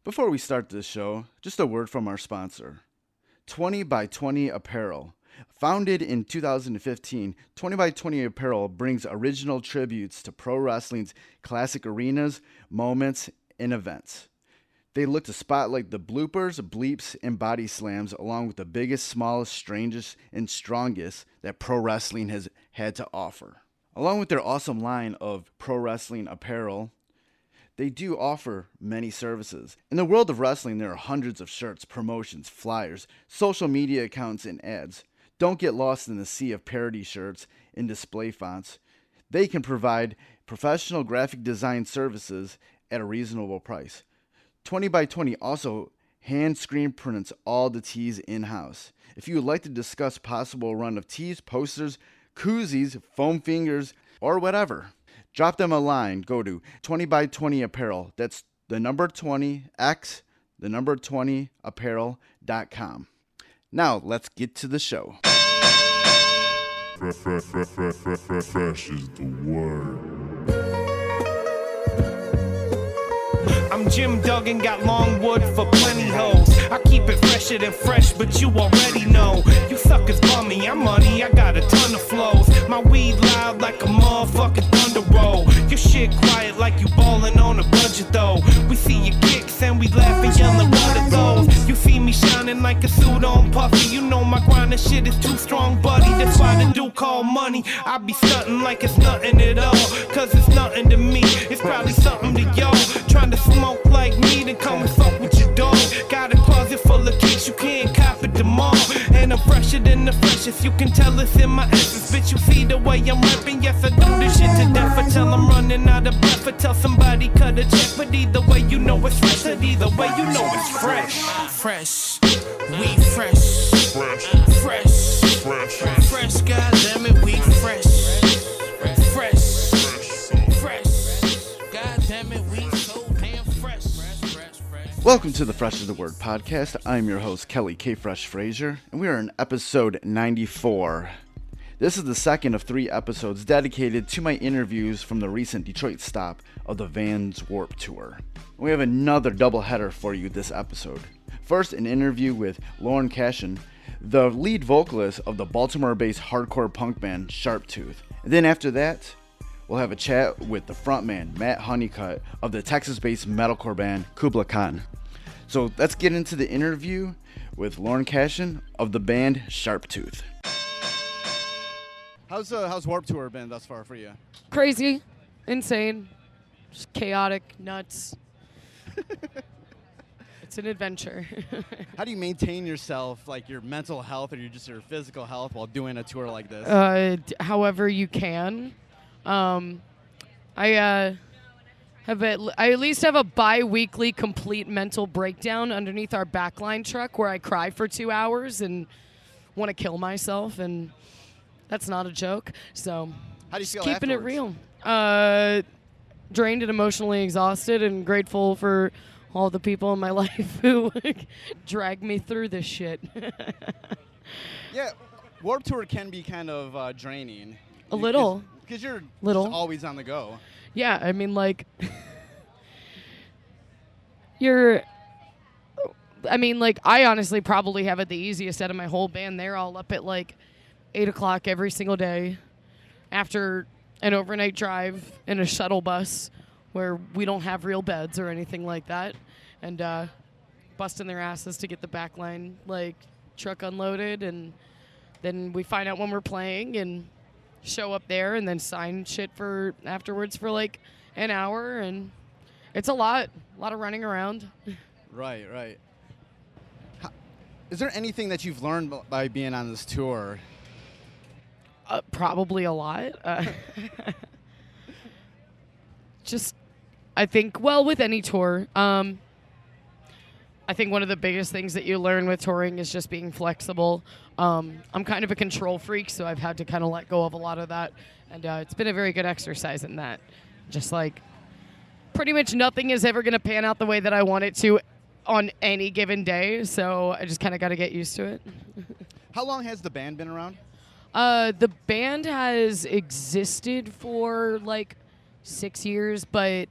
Before we start this show, just a word from our sponsor, 20 by 20 Apparel. Founded in 2015, 20 by 20 Apparel brings original tributes to pro wrestling's classic arenas, moments, and events. They look to spotlight the bloopers, bleeps, and body slams along with the biggest, smallest, strangest, and strongest that pro wrestling has had to offer. Along with their awesome line of pro wrestling apparel, they do offer many services. In the world of wrestling, there are hundreds of shirts, promotions, flyers, social media accounts, and ads. Don't get lost in the sea of parody shirts and display fonts. They can provide professional graphic design services at a reasonable price. 20 by 20 also hand screen prints all the tees in-house. If you would like to discuss possible run of tees, posters, koozies, foam fingers, or whatever, drop them a line. Go to 20 by 20 Apparel. That's the number 20x, the number 20 apparel.com. Now, let's get to the show. Fresh is the word. I'm Jim Duggan, got long wood for plenty hoes. I keep it fresher than fresh, but you already know. You suckers bummy, I'm money, I got a ton of flows. My weed loud like a motherfucking thunder roll. Your shit quiet like you ballin' on a budget though. We see your kicks and we laugh and yellin' what are those. You see me shining like a suit on puffy. You know my grindin' shit is too strong, buddy. That's why the dude call money. I be stuntin' like it's nothing at all. Cause it's nothing to me, it's probably something to y'all. Trying to smoke like me, then come and fuck with your dog. Got a closet full of kicks, you can't cop it tomorrow. And I'm fresher than the freshest, you can tell it's in my essence. Bitch, you see the way I'm rapping, yes I do this shit to death. Until I'm running out of breath, or tell somebody cut a check. But either way you know it's fresh, and either way you know it's fresh. Fresh, we fresh. Fresh, fresh, goddammit, we fresh. Welcome to the Fresh is the Word podcast. I'm your host, Kelly K. Fresh Frazier, and we are in episode 94. This is the second of 3 episodes dedicated to my interviews from the recent Detroit stop of the Vans Warped Tour. We have another doubleheader for you this episode. First, an interview with Lauren Kashan, the lead vocalist of the Baltimore-based hardcore punk band Sharptooth. And then after that, we'll have a chat with the frontman, Matt Honeycutt, of the Texas-based metalcore band Kublai Khan. So let's get into the interview with Lauren Kashan of the band Sharptooth. How's Warped Tour been thus far for you? Crazy, insane, just chaotic, nuts. It's an adventure. How do you maintain yourself, like your mental health or your physical health while doing a tour like this? However you can. I at least have a bi-weekly complete mental breakdown underneath our backline truck where I cry for 2 hours and want to kill myself, and that's not a joke. So how do you feel keeping afterwards? it real. Drained and emotionally exhausted, and grateful for all the people in my life who drag me through this shit. Yeah, Warped Tour can be kind of draining. A little. Because you're Little. just always on the go. Yeah, I mean, like, I honestly probably have it the easiest out of my whole band. They're all up at, 8 o'clock every single day after an overnight drive in a shuttle bus where we don't have real beds or anything like that, and busting their asses to get the backline, truck unloaded, and then we find out when we're playing and show up there and then sign shit for afterwards for an hour, and it's a lot of running around. Right. Is there anything that you've learned by being on this tour? Probably a lot. I think, with any tour, I think one of the biggest things that you learn with touring is just being flexible. I'm kind of a control freak, so I've had to kind of let go of a lot of that. And it's been a very good exercise in that. Just pretty much nothing is ever going to pan out the way that I want it to on any given day. So I just kind of got to get used to it. How long has the band been around? The band has existed for 6 years, but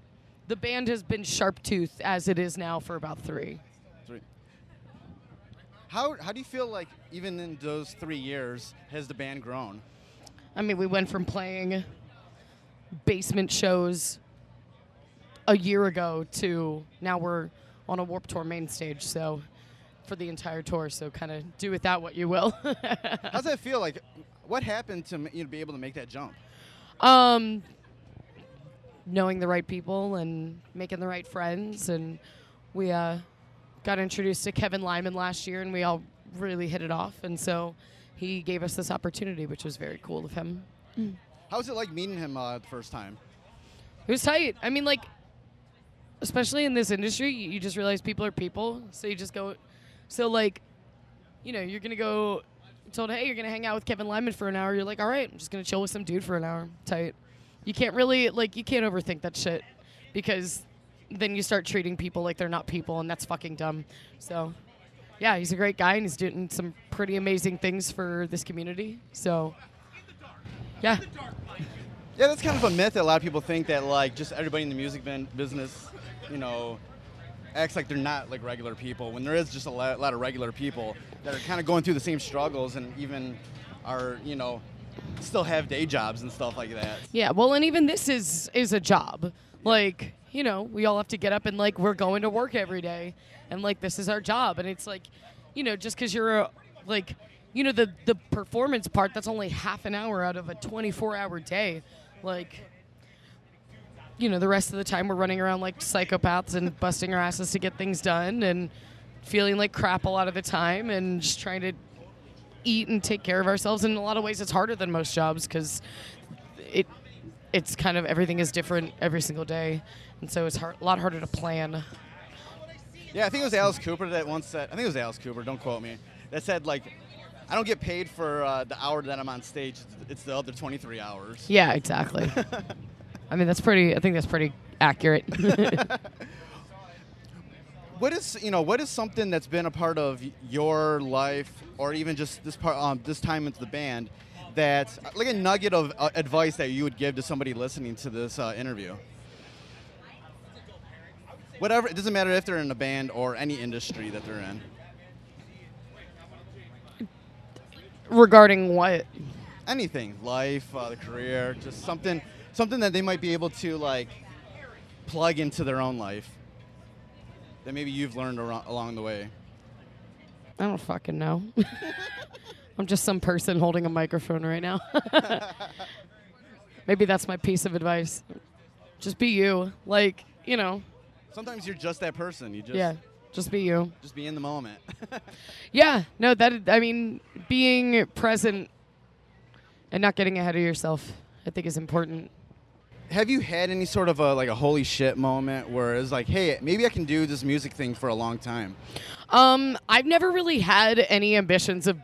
The band has been Sharptooth as it is now for about 3. How do you feel like even in those 3 years has the band grown? I mean, we went from playing basement shows a year ago to now we're on a Warped Tour main stage, so for the entire tour, so kind of do with that what you will. How's that feel? Like, what happened to be able to make that jump? Knowing the right people and making the right friends, and we got introduced to Kevin Lyman last year, and we all really hit it off, and so he gave us this opportunity, which was very cool of him. How was it like meeting him the first time? It was tight. I mean, like, especially in this industry, you just realize people are people, so you just go, so like, you know, you're gonna go, told, hey, you're gonna hang out with Kevin Lyman for an hour, you're like, all right, I'm just gonna chill with some dude for an hour. Tight. You can't really, like, you can't overthink that shit, because then you start treating people like they're not people, and that's fucking dumb. So, yeah, he's a great guy, and he's doing some pretty amazing things for this community. So, yeah. Yeah, that's kind of a myth that a lot of people think that, like, just everybody in the music business, you know, acts like they're not, like, regular people, when there is just a lot of regular people that are kind of going through the same struggles and even are, you know, still have day jobs and stuff like that. Yeah, well, and even this is a job. Like, you know, we all have to get up and, like, we're going to work every day, and, like, this is our job. And it's like, you know, just because you're like, you know, the performance part, that's only half an hour out of a 24-hour day. Like, you know, the rest of the time we're running around like psychopaths and busting our asses to get things done and feeling like crap a lot of the time and just trying to eat and take care of ourselves. And in a lot of ways it's harder than most jobs because it's kind of everything is different every single day. And so it's a lot harder to plan. Yeah, I think it was Alice Cooper that once said, I think it was Alice Cooper, don't quote me, that said, like, I don't get paid for the hour that I'm on stage. It's the other 23 hours. Yeah, exactly. I mean, I think that's pretty accurate. What is something that's been a part of your life, or even just this time into the band, that's like a nugget of advice that you would give to somebody listening to this interview? Whatever, it doesn't matter if they're in a band or any industry that they're in. Regarding what? Anything, life, the career, just something that they might be able to like plug into their own life that maybe you've learned along the way. I don't fucking know. I'm just some person holding a microphone right now. Maybe that's my piece of advice. Just be you. Like, you know. Sometimes you're just that person. Just be you. Just be in the moment. Yeah. No, being present and not getting ahead of yourself, I think is important. Have you had any sort of a holy shit moment where it's like, hey, maybe I can do this music thing for a long time? I've never really had any ambitions of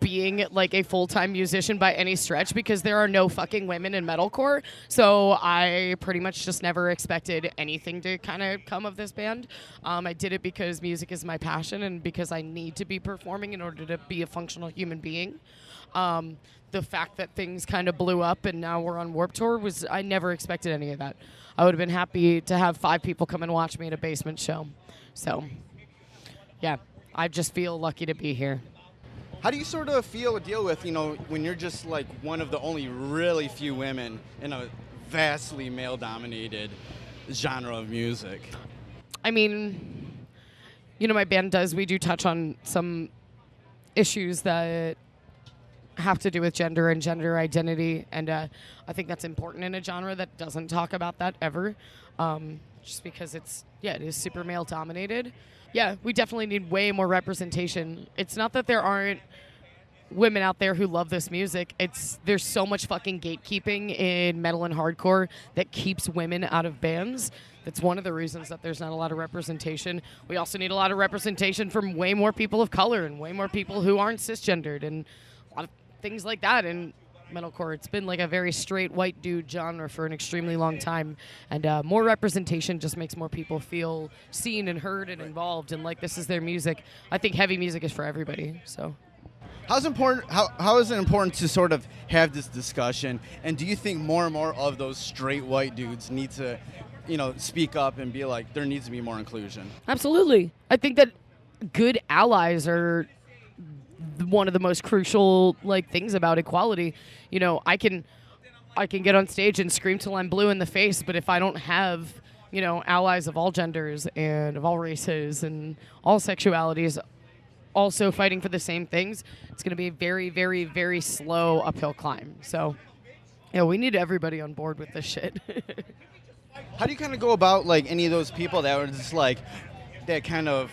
being like a full-time musician by any stretch because there are no fucking women in metalcore. So I pretty much just never expected anything to kind of come of this band. I did it because music is my passion and because I need to be performing in order to be a functional human being. The fact that things kind of blew up and now we're on Warped Tour I never expected any of that. I would have been happy to have 5 people come and watch me at a basement show. So, yeah, I just feel lucky to be here. How do you sort of feel or deal with, when you're just like one of the only really few women in a vastly male-dominated genre of music? I mean, my band we do touch on some issues that have to do with gender and gender identity, and I think that's important in a genre that doesn't talk about that ever, just because it is super male-dominated. Yeah, we definitely need way more representation. It's not that there aren't women out there who love this music. There's so much fucking gatekeeping in metal and hardcore that keeps women out of bands. That's one of the reasons that there's not a lot of representation. We also need a lot of representation from way more people of color and way more people who aren't cisgendered and a lot of things like that in metalcore. It's been like a very straight white dude genre for an extremely long time, and more representation just makes more people feel seen and heard and involved and like this is their music. I think heavy music is for everybody. So how is it important to sort of have this discussion, and do you think more and more of those straight white dudes need to speak up and be like, there needs to be more inclusion. Absolutely. I think that good allies are one of the most crucial things about equality. I can get on stage and scream till I'm blue in the face, but if I don't have allies of all genders and of all races and all sexualities also fighting for the same things, it's going to be a very, very, very slow uphill climb. So, we need everybody on board with this shit. How do you kind of go about any of those people that were just that kind of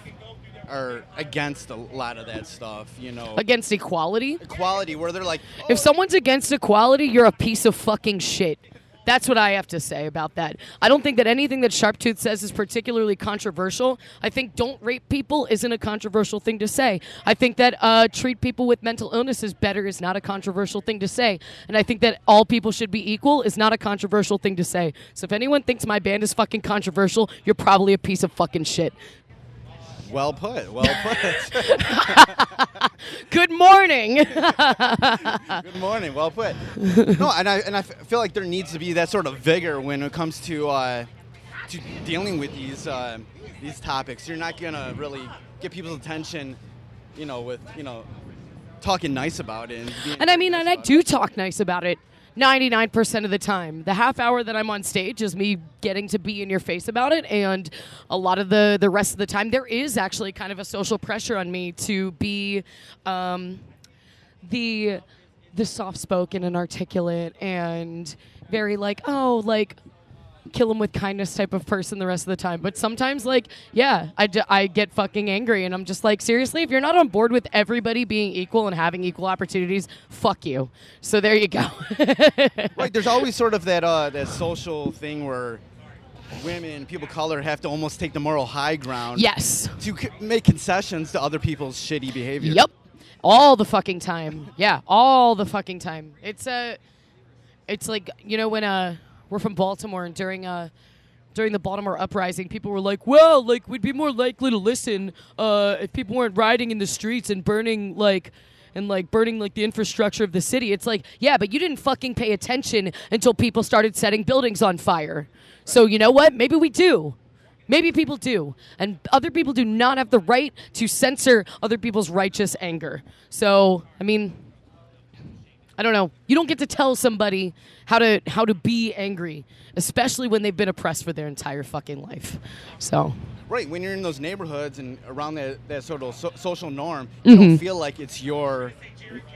are against a lot of that stuff, Against equality? Equality, where they're like, oh, if someone's against equality, you're a piece of fucking shit. That's what I have to say about that. I don't think that anything that Sharptooth says is particularly controversial. I think don't rape people isn't a controversial thing to say. I think that treat people with mental illnesses better is not a controversial thing to say. And I think that all people should be equal is not a controversial thing to say. So if anyone thinks my band is fucking controversial, you're probably a piece of fucking shit. Well put. Well put. Good morning. Good morning. Well put. No, and I feel like there needs to be that sort of vigor when it comes to dealing with these topics. You're not gonna really get people's attention, with talking nice about it. And I do talk nice about it 99% of the time. The half hour that I'm on stage is me getting to be in your face about it, and a lot of the rest of the time there is actually kind of a social pressure on me to be the soft-spoken and articulate and very kill him with kindness type of person the rest of the time. But sometimes, I get fucking angry, and I'm just like, seriously, if you're not on board with everybody being equal and having equal opportunities, fuck you. So there you go. Right, there's always sort of that social thing where women, people of color, have to almost take the moral high ground. Yes. To make concessions to other people's shitty behavior. Yep. All the fucking time. Yeah, all the fucking time. It's like, when we're from Baltimore, and during the Baltimore uprising, people were like, well, we'd be more likely to listen if people weren't rioting in the streets and burning the infrastructure of the city. It's like, yeah, but you didn't fucking pay attention until people started setting buildings on fire. So you know what? Maybe we do. Maybe people do. And other people do not have the right to censor other people's righteous anger. So, I don't know. You don't get to tell somebody how to be angry, especially when they've been oppressed for their entire fucking life. So. Right, when you're in those neighborhoods and around that sort of social norm, you don't feel like it's your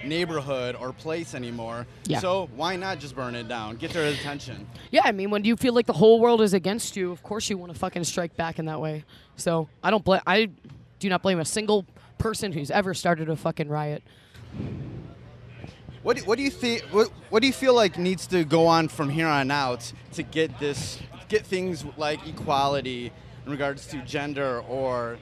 neighborhood or place anymore. Yeah. So why not just burn it down? Get their attention. Yeah, when you feel like the whole world is against you, of course you want to fucking strike back in that way. So I do not blame a single person who's ever started a fucking riot. What do you think? What do you feel like needs to go on from here on out to get things like equality in regards to gender or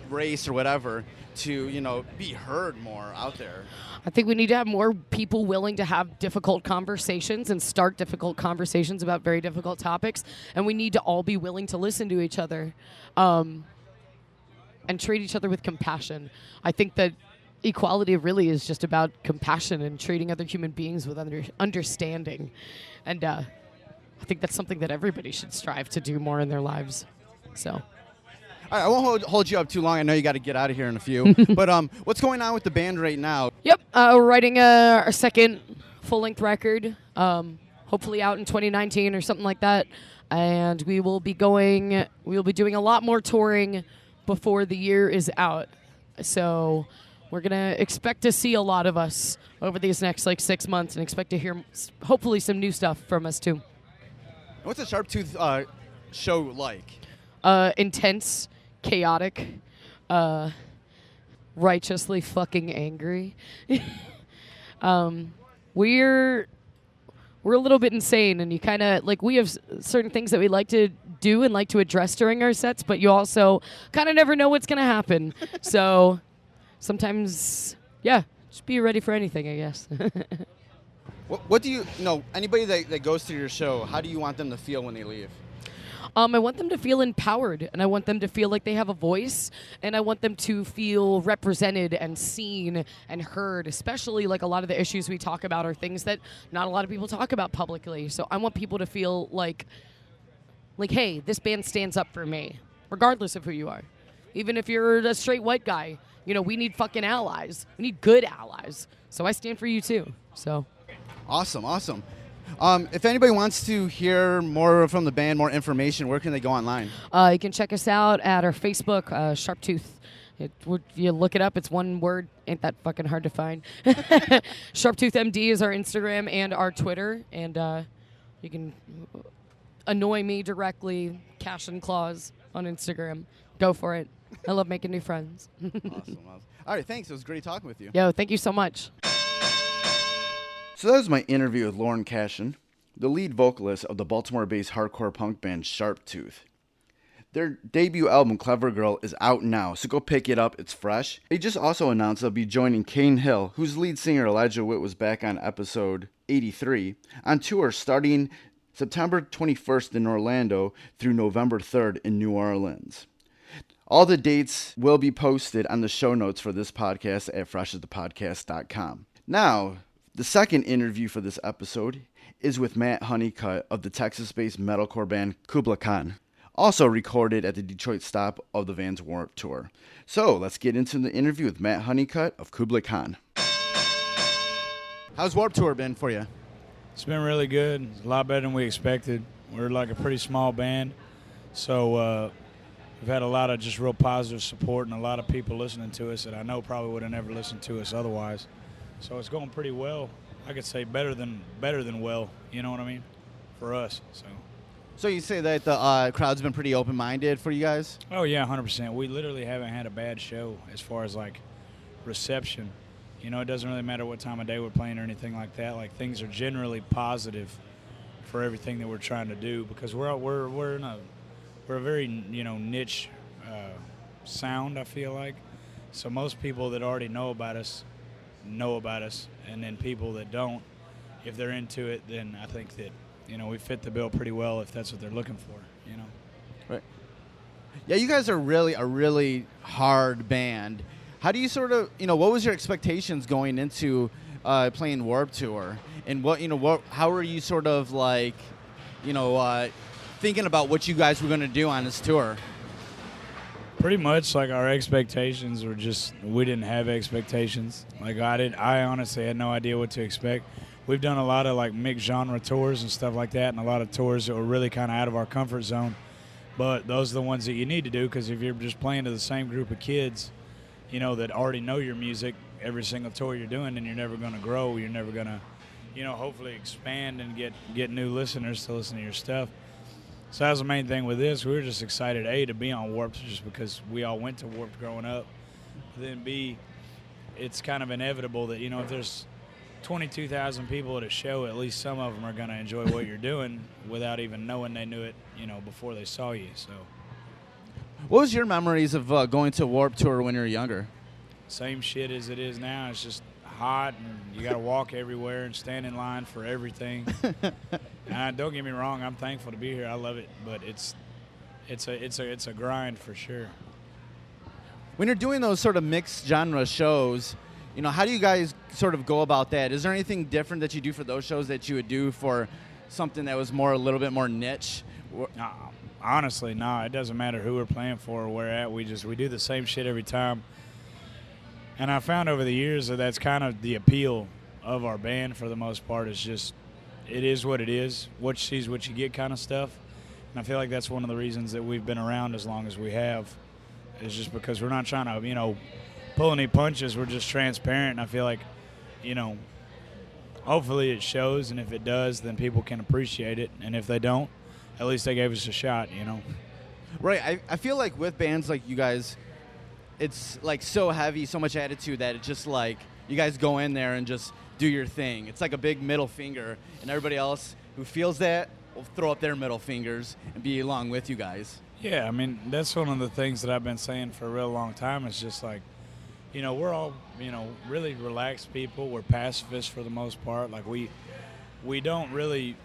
race or whatever to be heard more out there? I think we need to have more people willing to have difficult conversations and start difficult conversations about very difficult topics, and we need to all be willing to listen to each other and treat each other with compassion. I think that equality really is just about compassion and treating other human beings with understanding. And I think that's something that everybody should strive to do more in their lives. So. All right, I won't hold you up too long. I know you got to get out of here in a few. But what's going on with the band right now? Yep, we're writing our second full-length record, hopefully out in 2019 or something like that. And we will be doing a lot more touring before the year is out. So we're going to expect to see a lot of us over these next 6 months, and expect to hear hopefully some new stuff from us too. What's a Sharptooth show like? Intense, chaotic, righteously fucking angry. We're a little bit insane, and you kind of we have certain things that we like to do and like to address during our sets, but you also kind of never know what's going to happen. So sometimes, yeah, just be ready for anything, I guess. What do you anybody that goes to your show, how do you want them to feel when they leave? I want them to feel empowered, and I want them to feel like they have a voice, and I want them to feel represented and seen and heard, especially like a lot of the issues we talk about are things that not a lot of people talk about publicly. So I want people to feel like, hey, this band stands up for me, regardless of who you are. Even if you're a straight white guy, you know, we need fucking allies. We need good allies. So I stand for you too. So Awesome. If anybody wants to hear more from the band, more information, where can they go online? you can check us out at our Facebook, Sharptooth. You look it up. It's one word. Ain't that fucking hard to find. Sharptooth MD is our Instagram and our Twitter. And you can annoy me directly, Cash and Claws on Instagram. Go for it. I love making new friends. Awesome. All right, thanks. It was great talking with you. Yo, thank you so much. So that was my interview with Lauren Kashan, the lead vocalist of the Baltimore-based hardcore punk band Sharptooth. Their debut album, Clever Girl, is out now, so go pick it up. It's fresh. They just also announced they'll be joining Kane Hill, whose lead singer Elijah Witt was back on episode 83, on tour starting September 21st in Orlando through November 3rd in New Orleans. All the dates will be posted on the show notes for this podcast at freshasthepodcast.com. Now, the second interview for this episode is with Matt Honeycutt of the Texas-based metalcore band Kublai Khan, also recorded at the Detroit stop of the Vans Warped Tour. So let's get into the interview with Matt Honeycutt of Kublai Khan. How's Warped Tour been for you? It's been really good. It's a lot better than we expected. We're like a pretty small band, so we've had a lot of just real positive support and a lot of people listening to us that I know probably would have never listened to us otherwise. So it's going pretty well. I could say better than well. You know what I mean? For us. So you say that the crowd's been pretty open-minded for you guys? Oh yeah, 100%. We literally haven't had a bad show as far as like reception. You know, it doesn't really matter what time of day we're playing or anything like that. Like things are generally positive for everything that we're trying to do because we're a very niche sound. I feel like so most people that already know about us, and then people that don't, if they're into it, then I think that we fit the bill pretty well if that's what they're looking for. Right. Yeah, you guys are really a really hard band. How do you sort of what was your expectations going into playing Warped Tour, and how were you sort of like thinking about what you guys were going to do on this tour? Pretty much like our expectations were just, we didn't have expectations. Like I honestly had no idea what to expect. We've done a lot of like mixed genre tours and stuff like that, and a lot of tours that were really kind of out of our comfort zone. But those are the ones that you need to do, because if you're just playing to the same group of kids, that already know your music every single tour you're doing, then you're never going to grow. You're never going to, hopefully expand and get new listeners to listen to your stuff. So that was the main thing with this. We were just excited, A, to be on Warped just because we all went to Warped growing up. Then B, it's kind of inevitable that, if there's 22,000 people at a show, at least some of them are going to enjoy what you're doing without even knowing they knew it, before they saw you. So, what was your memories of going to Warped Tour when you were younger? Same shit as it is now. It's just hot, and you got to walk everywhere and stand in line for everything. Don't get me wrong, I'm thankful to be here. I love it, but it's a grind for sure. When you're doing those sort of mixed genre shows, how do you guys sort of go about that? Is there anything different that you do for those shows that you would do for something that was a little bit more niche? Honestly, no. It doesn't matter who we're playing for or where at. We do the same shit every time. And I found over the years that that's kind of the appeal of our band for the most part. Is just, it is what it is. What you see is what you get kind of stuff. And I feel like that's one of the reasons that we've been around as long as we have, is just because we're not trying to, pull any punches. We're just transparent. And I feel like, hopefully it shows. And if it does, then people can appreciate it. And if they don't, at least they gave us a shot, Right. I feel like with bands like you guys, it's like so heavy, so much attitude that it's just like you guys go in there and just do your thing. It's like a big middle finger, and everybody else who feels that will throw up their middle fingers and be along with you guys. Yeah, I mean, that's one of the things that I've been saying for a real long time. It's just like, we're all, really relaxed people. We're pacifists for the most part. Like we don't really,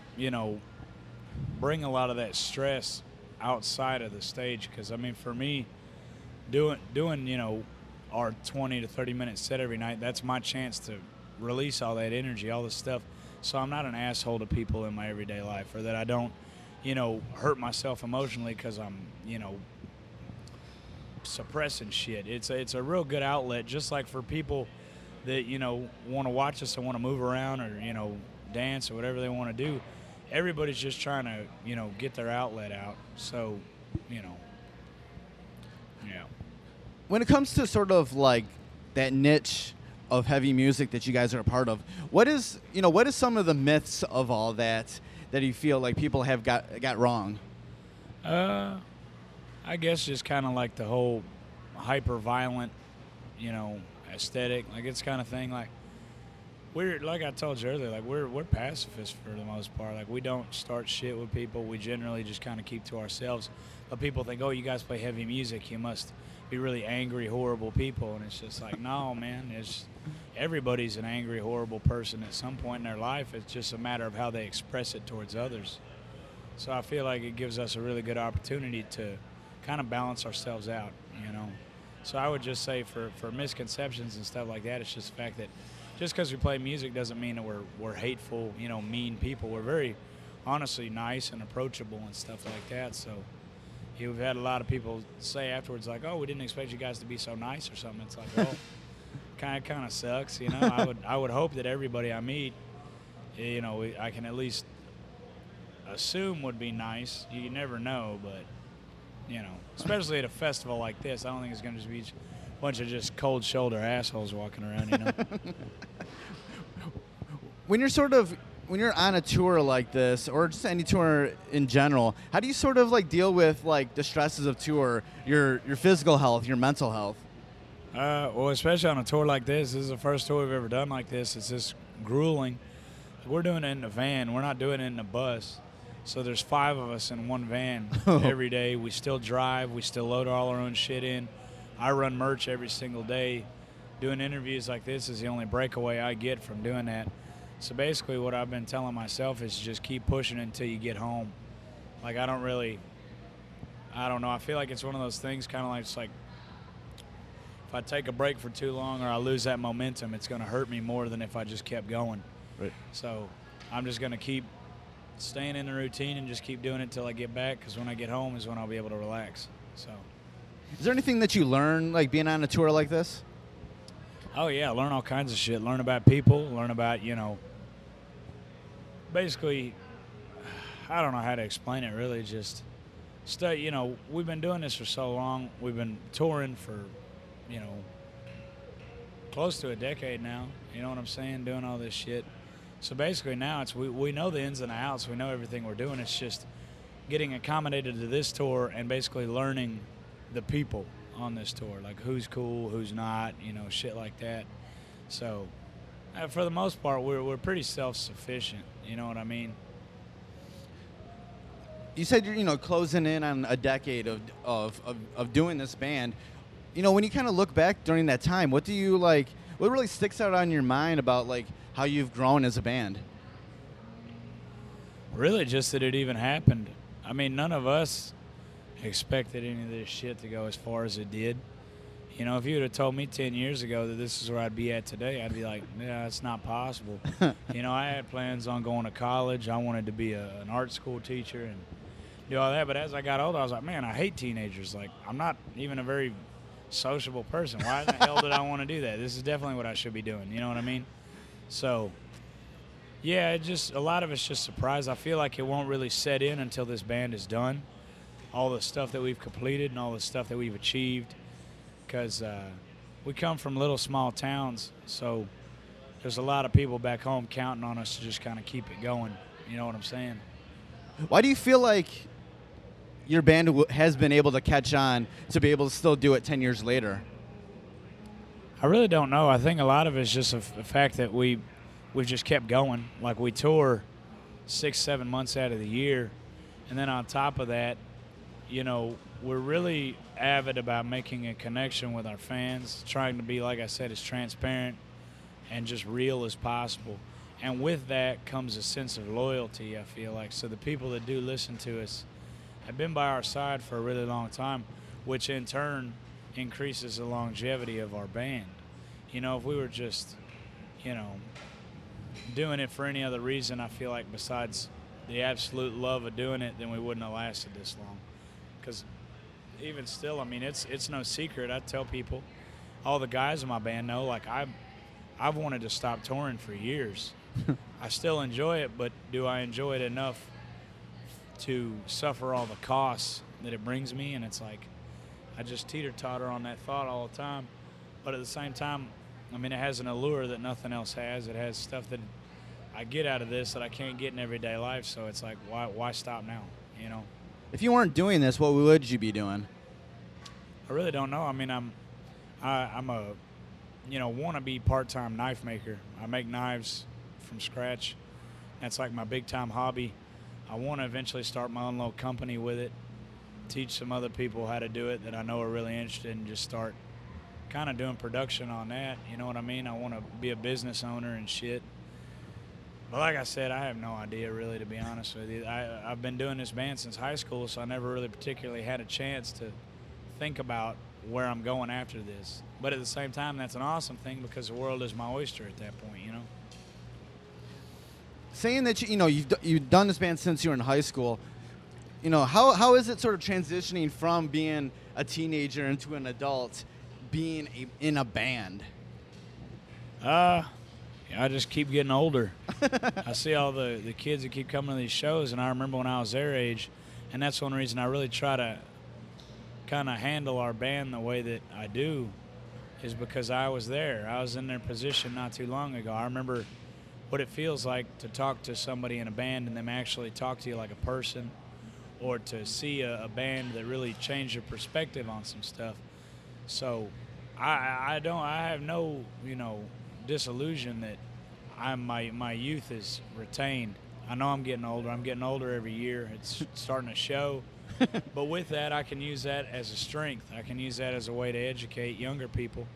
bring a lot of that stress outside of the stage. Because I mean, for me, doing our 20 to 30 minute set every night, that's my chance to release all that energy, all this stuff. So I'm not an asshole to people in my everyday life, or that I don't, hurt myself emotionally because I'm, suppressing shit. It's a real good outlet, just like for people that, want to watch us and want to move around or, dance or whatever they want to do. Everybody's just trying to, get their outlet out. So, yeah. When it comes to sort of like that niche of heavy music that you guys are a part of, what is some of the myths of all that you feel like people have got wrong? I guess just kind of like the whole hyper violent, aesthetic. Like it's kind of thing. Like we're, like I told you earlier, like we're pacifists for the most part. Like we don't start shit with people. We generally just kind of keep to ourselves. But people think, oh, you guys play heavy music, you must be really angry, horrible people. And it's just like, no, man. Everybody's an angry, horrible person at some point in their life. It's just a matter of how they express it towards others. So I feel like it gives us a really good opportunity to kind of balance ourselves out, So I would just say for misconceptions and stuff like that, it's just the fact that just because we play music doesn't mean that we're hateful, mean people. We're very honestly nice and approachable and stuff like that. So we've had a lot of people say afterwards, like, oh, we didn't expect you guys to be so nice or something. It's like, well, kind of sucks, I would hope that everybody I meet, I can at least assume would be nice. You never know, but especially at a festival like this, I don't think it's going to just be a bunch of just cold shoulder assholes walking around, When you're on a tour like this, or just any tour in general, how do you sort of like deal with like the stresses of tour, your physical health, your mental health? Well, especially on a tour like this is the first tour we've ever done like this. It's just grueling. We're doing it in the van. We're not doing it in the bus. So there's 5 of us in one van every day. We still drive. We still load all our own shit in. I run merch every single day. Doing interviews like this is the only breakaway I get from doing that. So basically what I've been telling myself is just keep pushing until you get home. Like I don't know. I feel like it's one of those things kind of like, it's like if I take a break for too long or I lose that momentum, it's going to hurt me more than if I just kept going. Right. So I'm just going to keep staying in the routine and just keep doing it till I get back, because when I get home is when I'll be able to relax. So, is there anything that you learn like being on a tour like this? Oh yeah, learn all kinds of shit. Learn about people. Learn about basically, I don't know how to explain it really. Just we've been doing this for so long. We've been touring for close to a decade now. You know what I'm saying? Doing all this shit. So basically now we know the ins and outs. We know everything we're doing. It's just getting accommodated to this tour and basically learning the people on this tour, like who's cool, who's not, shit like that. So for the most part, we're pretty self-sufficient. You know what I mean? You said you're closing in on a decade of doing this band. When you kind of look back during that time, what do you like? What really sticks out on your mind about like how you've grown as a band? Really just that it even happened. I mean, none of us expected any of this shit to go as far as it did. If you would have told me 10 years ago that this is where I'd be at today, I'd be like, yeah, it's not possible. I had plans on going to college. I wanted to be an art school teacher and do all that. But as I got older, I was like, man, I hate teenagers. Like, I'm not even a very sociable person. Why the hell did I want to do that? This is definitely what I should be doing. You know what I mean? So, yeah, a lot of it's just surprise. I feel like it won't really set in until this band is done. All the stuff that we've completed and all the stuff that we've achieved. Because we come from little small towns, so there's a lot of people back home counting on us to just kind of keep it going. You know what I'm saying? Why do you feel like your band has been able to catch on to be able to still do it 10 years later? I really don't know. I think a lot of it's just the fact that we've just kept going. Like we tour 6-7 months out of the year, and then on top of that, we're really avid about making a connection with our fans, trying to be, like I said, as transparent and just real as possible. And with that comes a sense of loyalty, I feel like. So the people that do listen to us, have been by our side for a really long time, which in turn increases the longevity of our band. You know, if we were just, you know, doing it for any other reason, I feel like besides the absolute love of doing it, then we wouldn't have lasted this long. Because even still, I mean, it's no secret. I tell people, all the guys in my band know, like, I've wanted to stop touring for years. I still enjoy it, but do I enjoy it enough to suffer all the costs that it brings me? And it's like, I just teeter-totter on that thought all the time. But at the same time, I mean, it has an allure that nothing else has. It has stuff that I get out of this that I can't get in everyday life. So it's like, why stop now, you know? If you weren't doing this, what would you be doing? I really don't know. I mean, I'm a, you know, wannabe part-time knife maker. I make knives from scratch. That's like my big-time hobby. I want to eventually start my own little company with it, teach some other people how to do it that I know are really interested, and just start kind of doing production on that. You know what I mean? I want to be a business owner and shit. But like I said, I have no idea, really, to be honest with you. I've been doing this band since high school, so I never really particularly had a chance to think about where I'm going after this. But at the same time, that's an awesome thing because the world is my oyster at that point, you know? Saying that, you know, you've done this band since you were in high school, you know, how is it sort of transitioning from being a teenager into an adult, being in a band? I just keep getting older. I see all the kids that keep coming to these shows, and I remember when I was their age, and that's one reason I really try to kind of handle our band the way that I do, is because I was there. I was in their position not too long ago. I remember what it feels like to talk to somebody in a band and them actually talk to you like a person, or to see a band that really changed your perspective on some stuff. So I have no, you know, disillusion that my youth is retained. I know I'm getting older. I'm getting older every year. It's starting to show. But with that, I can use that as a strength. I can use that as a way to educate younger people,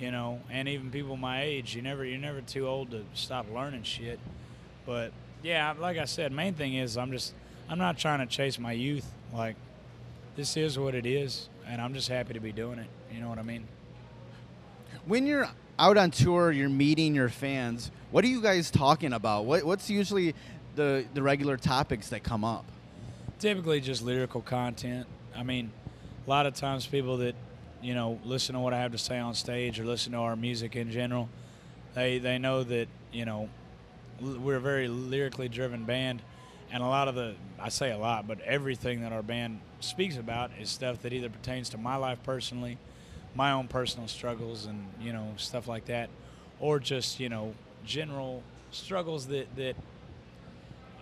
you know, and even people my age. You're never too old to stop learning shit. But yeah, like I said, main thing is I'm not trying to chase my youth. Like, this is what it is, and I'm just happy to be doing it. You know what I mean? When you're out on tour, you're meeting your fans, what are you guys talking about? What's usually the regular topics that come up? Typically just lyrical content. I mean, a lot of times people that, you know, listen to what I have to say on stage or listen to our music in general, they know that, you know, we're a very lyrically driven band, and I say a lot, but everything that our band speaks about is stuff that either pertains to my life personally, my own personal struggles and, you know, stuff like that, or just, you know, general struggles that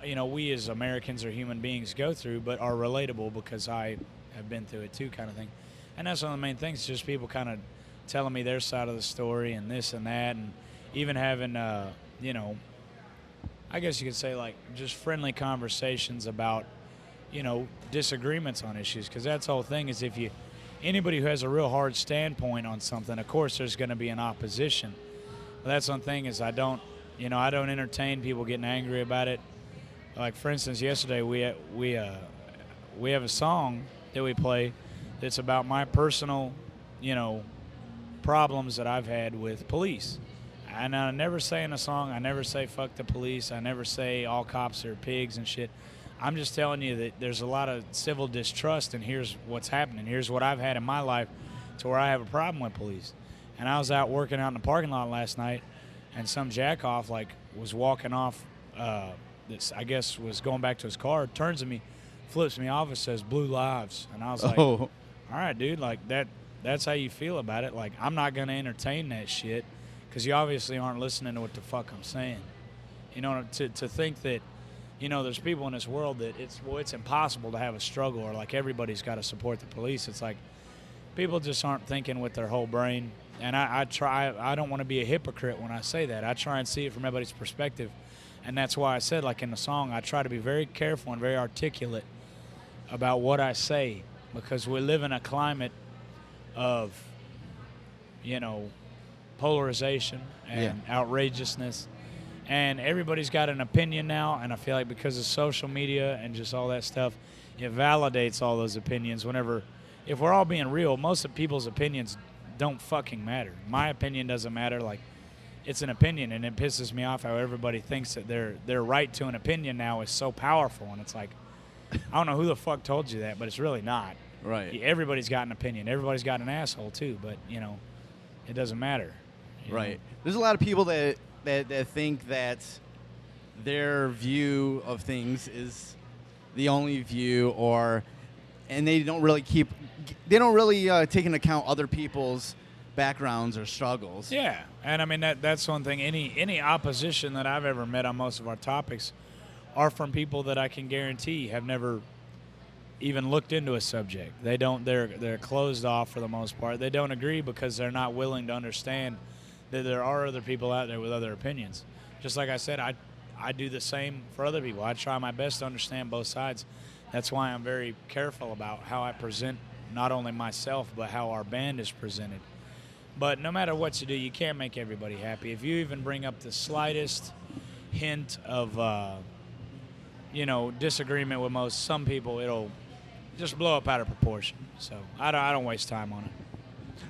you know, we as Americans or human beings go through, but are relatable because I have been through it too, kind of thing. And that's one of the main things, just people kind of telling me their side of the story and this and that, and even having, you know, I guess you could say like just friendly conversations about, you know, disagreements on issues, because that's the whole thing is anybody who has a real hard standpoint on something, of course there's going to be an opposition. But that's one thing is I don't entertain people getting angry about it. Like, for instance, yesterday we have a song that we play that's about my personal, you know, problems that I've had with police. And I never say in a song, I never say fuck the police. I never say all cops are pigs and shit. I'm just telling you that there's a lot of civil distrust, and here's what's happening. Here's what I've had in my life to where I have a problem with police. And I was out working out in the parking lot last night, and some jackoff, like, was walking off, I guess was going back to his car, turns to me, flips me off and says, "Blue lives." And I was like, all right, dude, like, that's how you feel about it. Like, I'm not going to entertain that shit because you obviously aren't listening to what the fuck I'm saying. You know, to think that, you know, there's people in this world that it's impossible to have a struggle, or like everybody's got to support the police. It's like people just aren't thinking with their whole brain. And I don't want to be a hypocrite when I say that. I try and see it from everybody's perspective. And that's why I said, like in the song, I try to be very careful and very articulate about what I say, because we live in a climate of, you know, polarization and outrageousness. And everybody's got an opinion now, and I feel like because of social media and just all that stuff, it validates all those opinions. If we're all being real, most of people's opinions don't fucking matter. My opinion doesn't matter. Like, it's an opinion, and it pisses me off how everybody thinks that their right to an opinion now is so powerful. And it's like, I don't know who the fuck told you that, but it's really not. Right. Everybody's got an opinion. Everybody's got an asshole too, but it doesn't matter. Right. know? There's a lot of people that think that their view of things is the only view, and they don't really take into account other people's backgrounds or struggles. Yeah, and I mean that's one thing. Any opposition that I've ever met on most of our topics are from people that I can guarantee have never even looked into a subject. They're closed off for the most part. They don't agree because they're not willing to understand that there are other people out there with other opinions. Just like I said, I do the same for other people. I try my best to understand both sides. That's why I'm very careful about how I present not only myself but how our band is presented. But no matter what you do, you can't make everybody happy. If you even bring up the slightest hint of disagreement with some people, it'll just blow up out of proportion. So I don't waste time on it.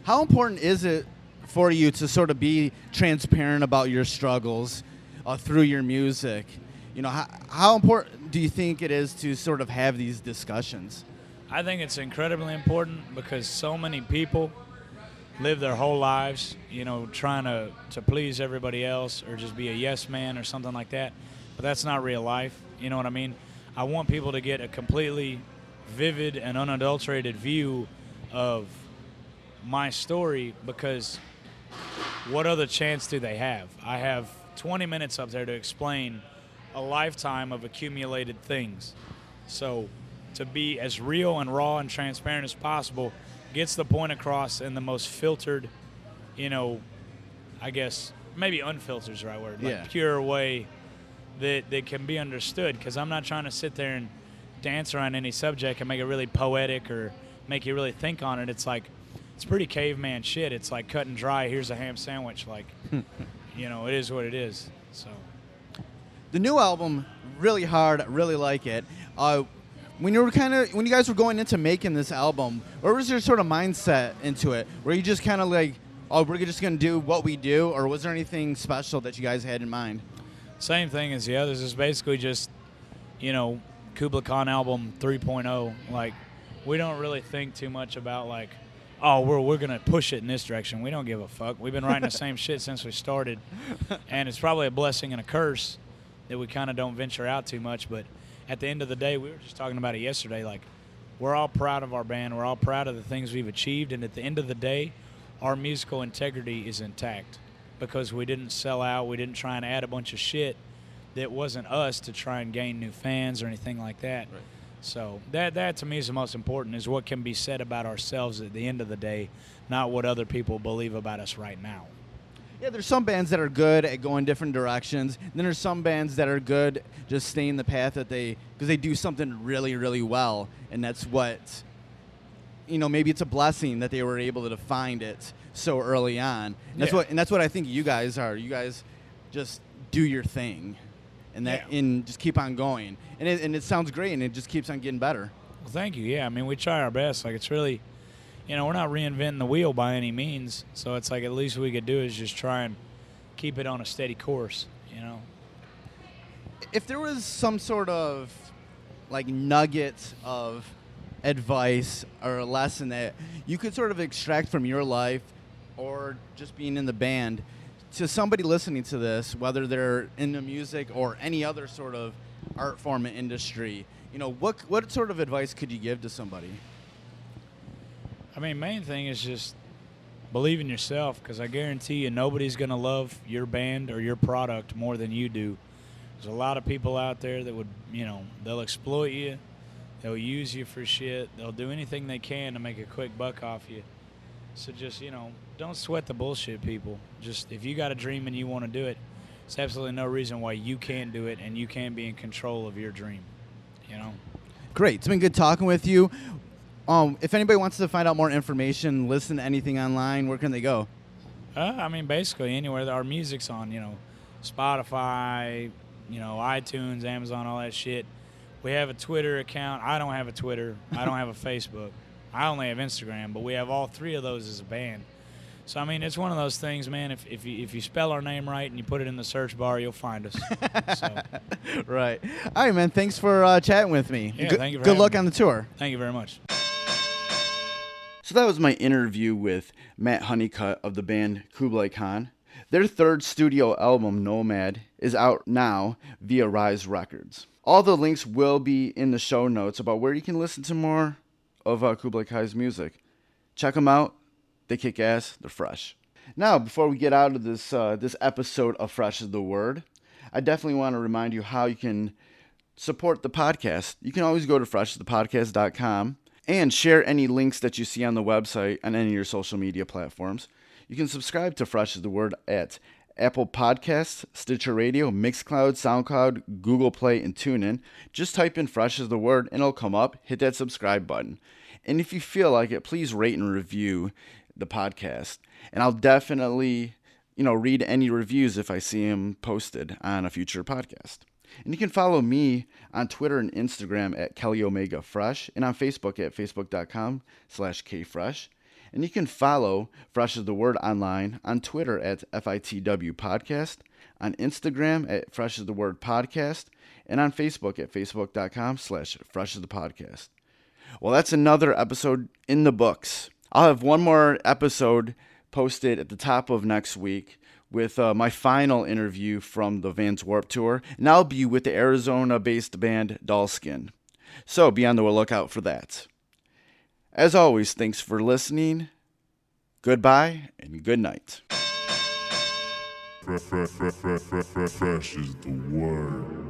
How important is it for you to sort of be transparent about your struggles through your music? How important do you think it is to sort of have these discussions? I think it's incredibly important because so many people live their whole lives, trying to please everybody else or just be a yes man or something like that. But that's not real life. You know what I mean? I want people to get a completely vivid and unadulterated view of my story, because what other chance do they have? I have 20 minutes up there to explain a lifetime of accumulated things. So to be as real and raw and transparent as possible gets the point across in the most filtered, I guess maybe unfiltered is the right word, like pure way that can be understood, because I'm not trying to sit there and dance around any subject and make it really poetic or make you really think on it. It's like, it's pretty caveman shit. It's like cut and dry, here's a ham sandwich. Like, it is what it is. So the new album, really hard, I really like it. When you guys were going into making this album, what was your sort of mindset into it? Were you just kind of like, oh, we're just going to do what we do, or was there anything special that you guys had in mind? Same thing as the others. It's basically just, Kublai Khan album 3.0. Like, we don't really think too much about like, oh, we're going to push it in this direction. We don't give a fuck. We've been writing the same shit since we started. And it's probably a blessing and a curse that we kind of don't venture out too much. But at the end of the day, we were just talking about it yesterday, like, we're all proud of our band. We're all proud of the things we've achieved. And at the end of the day, our musical integrity is intact because we didn't sell out. We didn't try and add a bunch of shit that wasn't us to try and gain new fans or anything like that. Right. So that to me is the most important, is what can be said about ourselves at the end of the day, not what other people believe about us right now. Yeah, there's some bands that are good at going different directions. Then there's some bands that are good just staying the path that because they do something really, really well. And that's what, maybe it's a blessing that they were able to find it so early on. And that's what I think you guys are. You guys just do your thing. And just keep on going, and it sounds great, and it just keeps on getting better. Well, thank you. Yeah, I mean, we try our best. Like, it's really, we're not reinventing the wheel by any means. So it's like, at least we could do is just try and keep it on a steady course. If there was some sort of like nugget of advice or a lesson that you could sort of extract from your life or just being in the band, to somebody listening to this, whether they're into music or any other sort of art form and industry, what sort of advice could you give to somebody? I mean, main thing is just believe in yourself, because I guarantee you nobody's going to love your band or your product more than you do. There's a lot of people out there that would, they'll exploit you, they'll use you for shit, they'll do anything they can to make a quick buck off you. So just, don't sweat the bullshit, people. Just, if you got a dream and you want to do it, there's absolutely no reason why you can't do it and you can't be in control of your dream, Great. It's been good talking with you. If anybody wants to find out more information, listen to anything online, where can they go? I mean, basically anywhere that our music's on, Spotify, iTunes, Amazon, all that shit. We have a Twitter account. I don't have a Twitter. I don't have a Facebook. I only have Instagram, but we have all three of those as a band. So, I mean, it's one of those things, man. If you spell our name right and you put it in the search bar, you'll find us. So. Right. All right, man. Thanks for chatting with me. Yeah, thank you for Good having luck me. on the tour. Thank you very much. So that was my interview with Matt Honeycutt of the band Kublai Khan. Their third studio album, Nomad, is out now via Rise Records. All the links will be in the show notes about where you can listen to more of Kublai Khan's music. Check them out. They kick ass. They're fresh. Now, before we get out of this episode of Fresh is the Word, I definitely want to remind you how you can support the podcast. You can always go to freshthepodcast.com and share any links that you see on the website on any of your social media platforms. You can subscribe to Fresh is the Word at Apple Podcasts, Stitcher Radio, Mixcloud, SoundCloud, Google Play, and TuneIn. Just type in Fresh is the Word and it'll come up. Hit that subscribe button. And if you feel like it, please rate and review the podcast. And I'll definitely, read any reviews if I see them posted on a future podcast. And you can follow me on Twitter and Instagram at KellyOmegaFresh and on Facebook at facebook.com/KFresh. And you can follow Fresh is the Word online on Twitter at FITW Podcast, on Instagram at Fresh is the Word Podcast, and on Facebook at facebook.com/Fresh is the Podcast. Well, that's another episode in the books. I'll have one more episode posted at the top of next week with my final interview from the Vans Warped Tour, and I'll be with the Arizona-based band Dollskin. So be on the lookout for that. As always, thanks for listening. Goodbye and good night. Fresh is the word.